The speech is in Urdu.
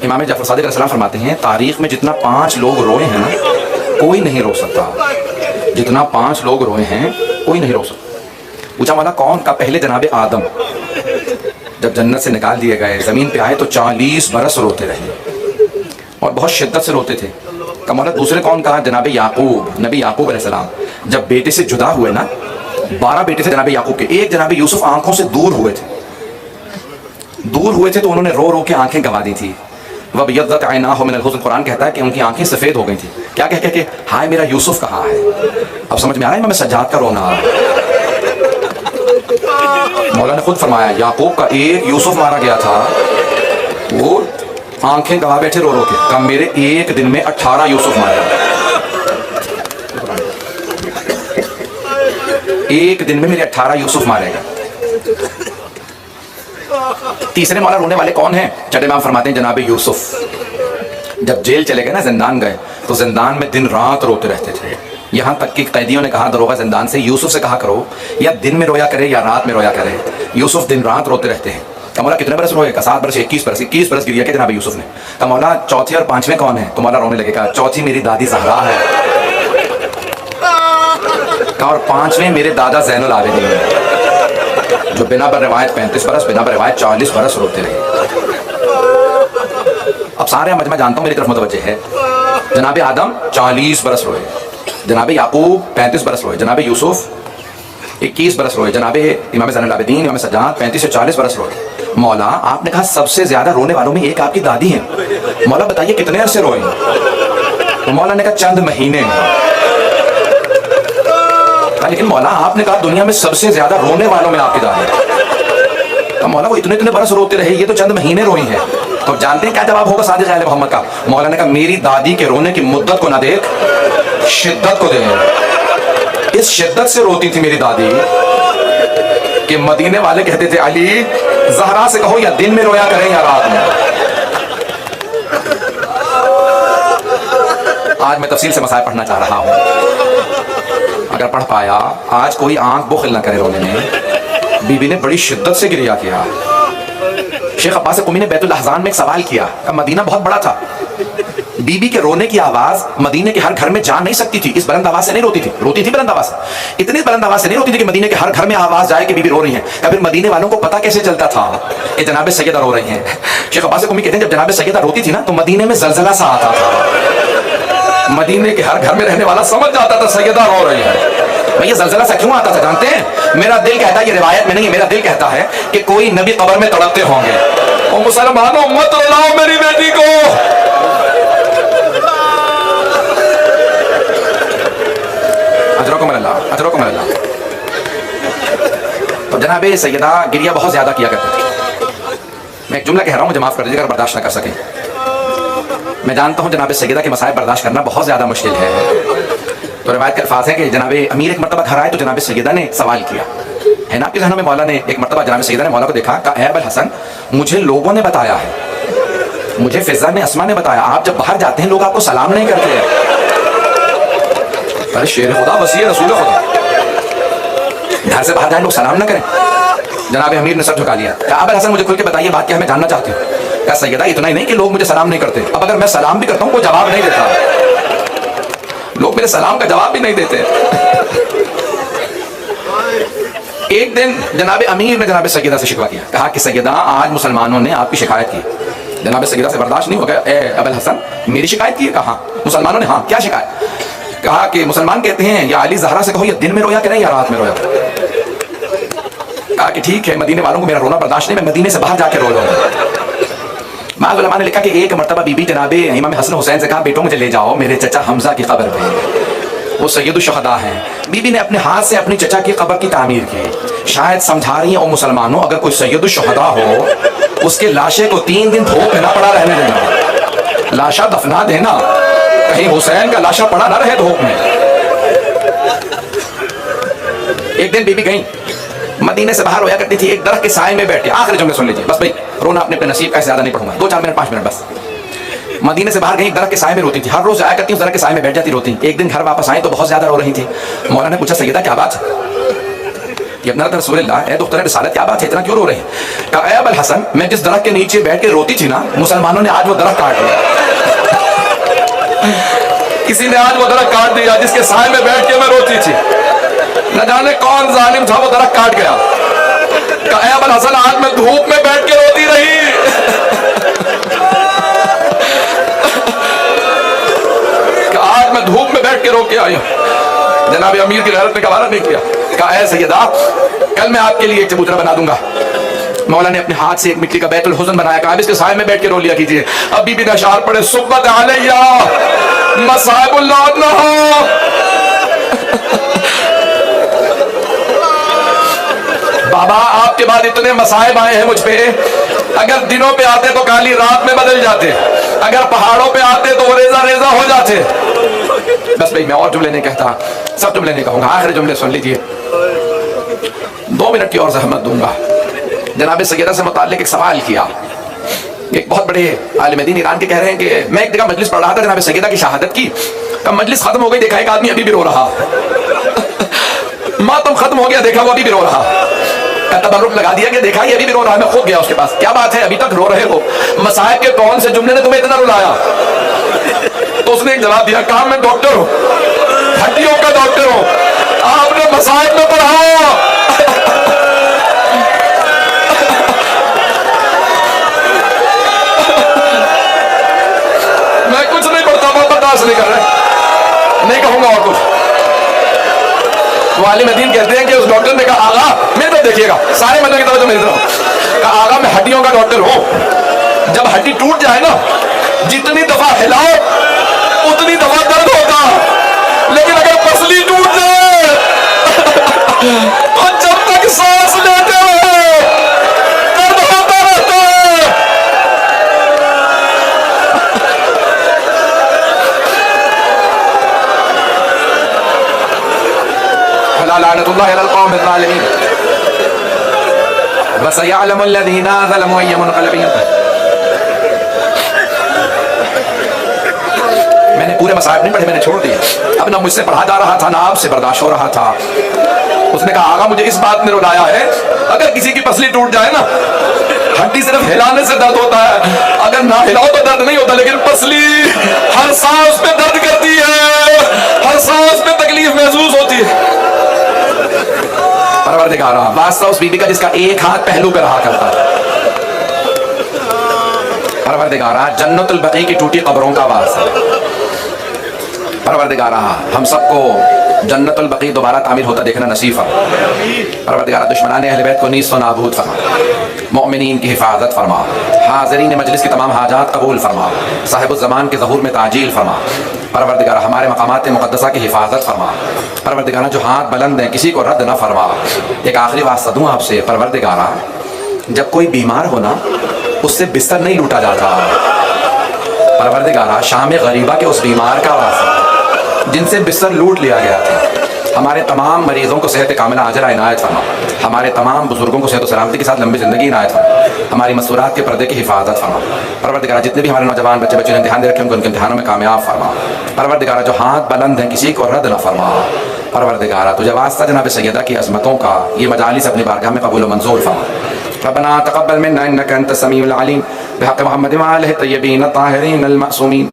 امام جعفر صادق علیہ السلام فرماتے ہیں تاریخ میں جتنا 5 لوگ روئے ہیں نا کوئی نہیں رو سکتا، جتنا 5 لوگ روئے ہیں کوئی نہیں رو سکتا۔ پوچھا مولا کون کا؟ پہلے جناب آدم جب جنت سے نکال دیے گئے زمین پہ آئے تو 40 برس روتے رہے اور بہت شدت سے روتے تھے۔ کہ مولا دوسرے کون؟ کہا جناب یعقوب، نبی یعقوب علیہ السلام جب بیٹے سے جدا ہوئے نا، 12 بیٹے تھے جناب یعقوب کے، ایک جناب یوسف آنکھوں سے دور ہوئے تھے تو انہوں نے رو رو کے آنکھیں گوا دی تھی۔ وَبِيَضَّتْ عَيْنَاهُ مِنَ الْحُزْنِ، قرآن کہتا ہے کہ ان کی آنکھیں سفید ہو گئی تھی، کیا کہہ کہ ہائے میرا یوسف کہاں ہے۔ اب سمجھ میں آ رہا ہے امام سجاد کا رونا؟ مولا نے خود فرمایا یعقوب کا ایک یوسف مارا گیا تھا، وہ آنکھیں گوا بیٹھے رو رو کے، کہا میرے ایک دن میں 18 یوسف مارے، ایک دن میں میرے 18 یوسف مارے گا۔ تیسرے مولا رونے والے کون ہیں؟ چھٹے امام فرماتے ہیں جناب یوسف جب جیل چلے گئے نا، زندان گئے تو زندان میں دن رات روتے رہتے تھے، یہاں تک کہ قیدیوں نے کہا دروغہ زندان سے یوسف سے کہا کرو یا دن میں رویا کرے یا رات میں رویا کرے، یوسف دن رات روتے رہتے ہیں۔ کہ مولا کتنے برس روئے؟ 7 برس، 21 برس گریا کہ جناب یوسف نے۔ کہ مولا چوتھے اور 5ویں کون ہیں؟ تو مولا رونے لگے، کہا چوتھی میری دادی زہرا ہے، اور 5ویں میرے دادا زین العابدین ہیں جو بنا بر روایت 35 برس، بنا بر روایت 40 برس روتے رہے۔ اب سارے مجمع جانتا ہوں میری طرف متوجہ ہے، جناب آدم 40 برس روئے، جناب یعقوب 35 برس روئے، جناب یوسف 21 برس روئے، جناب امام زین العابدین امام سجاد 35 سے 40 برس روئے۔ مولا آپ نے کہا سب سے زیادہ رونے والوں میں ایک آپ کی دادی ہیں، مولا بتائیے کتنے عرصے روئے؟ تو مولا نے کہا چند مہینے۔ لیکن مولا آپ نے کہا دنیا میں سب سے زیادہ رونے والوں میں آپ کی دادی۔ تو مولا وہ اتنے برس روتے رہے، یہ تو چند مہینے روئی ہیں۔ تو جانتے ہیں کیا جواب ہوگا صادق اہل محمد کا؟ مولا نے کہا میری دادی کے رونے کی مدت کو نہ دیکھ، شدت کو دیکھ۔ اس شدت سے روتی تھی میری دادی کہ مدینے والے کہتے تھے علی زہرا سے کہو یا دن میں رویا کریں یا رات میں۔ آج میں تفصیل سے مسائل پڑھنا چاہ رہا ہوں، اگر پڑھ پایا آج کوئی آنکھ بخل نہ کرے رونے میں۔ بی بی نے بڑی شدت سے گریہ کیا۔ شیخ عباس قمی نے بیت الاحزان میں ایک سوال کیا کہ مدینہ بہت بڑا تھا، بی بی کے رونے کی آواز مدینے کے ہر گھر میں جا نہیں سکتی تھی، اس بلند آواز سے نہیں روتی تھی، روتی تھی بلند آواز سے، اتنی بلند آواز سے نہیں روتی تھی کہ مدینے کے ہر گھر میں آواز جائے کہ بی بی رو رہی ہیں۔ یا پھر مدینے والوں کو پتہ کیسے چلتا تھا کہ جناب سیدہ رو رہی ہیں؟ شیخ عباس قمی کہتے ہیں جب جناب سیدہ روتی تھی نا تو مدینے میں زلزلہ سا آتا تھا، مدینے کے ہر گھر میں رہنے والا سمجھ جاتا تھا سیدہ رو رہی ہے۔ یہ زلزلہ سا کیوں آتا تھا جانتے ہیں؟ میرا دل کہتا ہے، یہ روایت میں نہیں ہے، میرا دل کہتا ہے کہ کوئی نبی قبر میں تڑپتے ہوں گے، او مسلمانوں مت رلاؤ میری بیٹی کو۔ اجرکم اللہ، اجرکم اللہ۔ تو جناب سیدہ گریہ بہت زیادہ کیا کرتے تھے۔ میں ایک جملہ کہہ رہا ہوں، مجھے معاف کر دیجیے اگر برداشت نہ کر سکیں۔ میں جانتا ہوں جناب سیدہ کے مسائل برداشت کرنا بہت زیادہ مشکل ہے۔ تو روایت کے الفاظ ہیں کہ جناب امیر ایک مرتبہ گھر آئے تو جناب سیدہ نے سوال کیا ہے نا آپ کے ذہنوں میں؟ مولا نے ایک مرتبہ جناب سیدہ نے مولا کو دیکھا، کہا اے ابو الحسن مجھے لوگوں نے بتایا ہے، مجھے فضا نے اسما نے بتایا آپ جب باہر جاتے ہیں لوگ آپ کو سلام نہیں کرتے ہیں۔ ارے شیر خدا وسیع رسول خدا، گھر سے باہر جائیں لوگ سلام نہ کریں؟ جناب امیر نے سر جھکا لیا، کہا ابو الحسن مجھے کھل کے بتائیے بات کیا ہے، میں جاننا چاہتی ہوں۔ کہا سیدہ اتنا ہی نہیں کہ لوگ مجھے سلام نہیں کرتے، اب اگر میں سلام بھی کرتا ہوں کوئی جواب نہیں دیتا، لوگ میرے سلام کا جواب بھی نہیں دیتے۔ ایک دن جناب امیر نے جناب سیدہ سے شکوہ کیا، کہا کہ سیدہ آج مسلمانوں نے آپ کی شکایت کی۔ جناب سیدہ سے برداشت نہیں ہو گیا، اے ابو الحسن میری شکایت کی ہے؟ کہا مسلمانوں نے، ہاں کیا شکایت؟ کہا کہ مسلمان کہتے ہیں یا علی زہرا سے کہو یا دن میں رویا کریں یا رات میں رویا کریں۔ کہا کہ ٹھیک ہے مدینے والوں کو میرا رونا برداشت نہیں، میں مدینے سے باہر جا کے رو لوں گا۔ بعض علماء نے لکھا کہ ایک مرتبہ بی بی جناب امام حسن حسین سے کہا بیٹوں مجھے لے جاؤ میرے چچا حمزہ کی قبر پہ، وہ سید الشہداء ہیں۔ بی بی نے اپنے ہاتھ سے اپنی چچا کی قبر کی تعمیر کی۔ شاید سمجھا رہی ہیں او مسلمانوں اگر کوئی سید الشہداء ہو اس کے لاشے کو 3 دن دھوپ میں نہ پڑا رہنے دینا، لاشا دفنا دینا، کہیں حسین کا لاشا پڑا نہ رہے دھوپ میں۔ ایک دن بی بی گئیں، مدینے سے باہر ہویا کرتی تھی، ایک درخت کے سائے میں بیٹھے، آخری جملے سن لیجیے بس بھائی، رونا اپنے نصیب کا زیادہ نہیں پڑھوں گا، 2-4 منٹ 5 منٹ بس۔ مدینے سے باہر گئی، ایک درخت کے سائے میں روتی تھی، ہر روز آیا کرتی اس درخت کے سائے میں بیٹھ جاتی روتی۔ ایک دن گھر واپس آئی تو بہت زیادہ رو رہی تھی۔ مولا نے پوچھا سیدہ کیا بات ہے؟ کہ ابن رسول اللہ، اے دختر رسالت کیا بات ہے، اتنا کیوں رو رہے ہیں؟ کہا اے ابوالحسن، میں جس درخت کے نیچے بیٹھ کے روتی تھی نا، مسلمانوں نے آج وہ درخت کاٹ دیا۔ کسی نے آج وہ درخت کاٹ دیا جس کے سائے میں بیٹھ کے میں روتی تھی، نہ جانے کون ظالم تھا وہ درخت کاٹ گیا۔ کہا اے ابوالحسن، آج میں دھوپ میں بیٹھ کے روتی رہی، کہ آج میں دھوپ میں بیٹھ کے رو کے آئی ہوں۔ جناب امیر کی غیرت نے گوارا نہیں کیا، کہا اے سیدہ، کل میں آپ کے لیے ایک چبوترا بنا دوں گا۔ مولا نے اپنے ہاتھ سے ایک مٹی کا بیت الحزن بنایا، کہا اس کے سائے میں بیٹھ کے رو لیا کیجیے۔ اب بی بی نے اشعار پڑھے، صبت علیہ مصائب اللہ عنہا۔ بابا آپ کے بعد اتنے مصائب آئے ہیں مجھ پہ، اگر دنوں پہ آتے تو کالی رات میں بدل جاتے، اگر پہاڑوں پہ آتے تو وہ ریزہ ریزہ ہو جاتے۔ بس بھئی میں اور جملے نہیں کہتا، سب جملے نہیں کہوں گا، آخر جملے سن لیجئے، 2 منٹ کی اور زحمت دوں گا۔ جناب سیدہ سے متعلق ایک سوال کیا، ایک بہت بڑے عالم دین ایران کے کہہ رہے ہیں کہ میں ایک جگہ مجلس پڑھ رہا تھا جناب سیدہ کی شہادت کی، کہ مجلس ختم ہو گئی، دیکھا ایک آدمی ابھی بھی رو رہا، ماتم ختم ہو گیا، دیکھا وہ ابھی بھی رو رہا، تبرک لگا دیا کہ دیکھا یہ ابھی بھی رو رہا ہے۔ میں خود گیا اس کے پاس، کیا بات ہے ابھی تک رو رہے ہو، مصائب کے کون سے جملے نے تمہیں اتنا رلایا؟ تو اس نے ایک جواب دیا، کہا میں ڈاکٹر ہوں، ہڈیوں کا ڈاکٹر ہوں، آپ نے مصائب میں پڑھا۔ میں کچھ نہیں پڑھتا، وہ برداشت نہیں کر رہے، نہیں کہوں گا اور کچھ۔ وہ عالم دین کہتے ہیں کہ اس ڈاکٹر نے کہا آغا میرے طرف دیکھیے گا، سارے مردوں کی توجہ میری طرف، کہا آغا میں ہڈیوں کا ڈاکٹر ہوں، جب ہڈی ٹوٹ جائے نا، جتنی دفعہ ہلاؤ اتنی دفعہ درد ہوتا، لیکن اگر پسلی ٹوٹ جائے تو جب تک سانس لیتے ہو درد ہوتا رہتا ہے۔ لعنت اللہ علی القوم الظالمین وسيعلم الذين ظلموا أي منقلب ينقلبون۔ میں نے پورے مصائب نہیں پڑھے، میں نے چھوڑ دیے، اب نہ مجھ سے پڑھا جا رہا تھا نہ آپ سے برداشت ہو رہا تھا۔ اس نے کہا آغا مجھے اس بات نے رلایا ہے، اگر کسی کی پسلی ٹوٹ جائے نا، ہڈی صرف ہلانے سے درد ہوتا ہے، اگر نہ ہلاؤ تو درد نہیں ہوتا، لیکن پسلی ہر سانس پہ درد کرتی ہے، ہر سانس پہ تکلیف محسوس ہوتی ہے۔ پروردگارہ واسطہ اس بی بی کا جس کا ایک ہاتھ پہلو پہ رہا کرتا ہے، پروردگارہ جنت البقیع کی ٹوٹی قبروں کا واسطہ، پروردگارہ ہم سب کو جنت البقیع دوبارہ تعمیر ہوتا دیکھنا نصیب فرما، پروردگارہ دشمنان اہل بیت کو نیست و نابود فرما، مؤمنین کی حفاظت فرما، حاضرین مجلس کی تمام حاجات قبول فرما، صاحب الزمان کے ظہور میں تعجیل فرما، پروردگارہ ہمارے مقامات مقدسہ کی حفاظت فرما، پروردگارہ جو ہاتھ بلند ہیں کسی کو رد نہ فرما۔ ایک آخری واسطہ دوں آپ سے، پروردگارہ جب کوئی بیمار ہونا اس سے بستر نہیں لوٹا جاتا، پروردگارہ شام غریبہ کے اس بیمار کا واسطہ جن سے بستر لوٹ لیا گیا تھا، ہمارے تمام مریضوں کو صحت کاملہ عاجلہ عنایت فرما، ہمارے تمام بزرگوں کو صحت و سلامتی کے ساتھ لمبی زندگی عنایت فرما، ہماری مسورات کے پردے کی حفاظت فرما، پروردگارہ جتنے بھی ہمارے نوجوان بچے بچے امتحان دے رکھے ان کو امتحانوں میں کامیاب فرما، پروردگارہ جو ہاتھ بلند ہیں کسی کو رد نہ فرما، پروردگارہ تجھے واسطہ جناب سیدہ کی عظمتوں کا یہ مجالس اپنی بارگاہ میں قبول و منظور فرما۔ ربنا تقبل منا انك انت السميع العليم بحق محمد وآله الطيبين الطاهرين المعصومين۔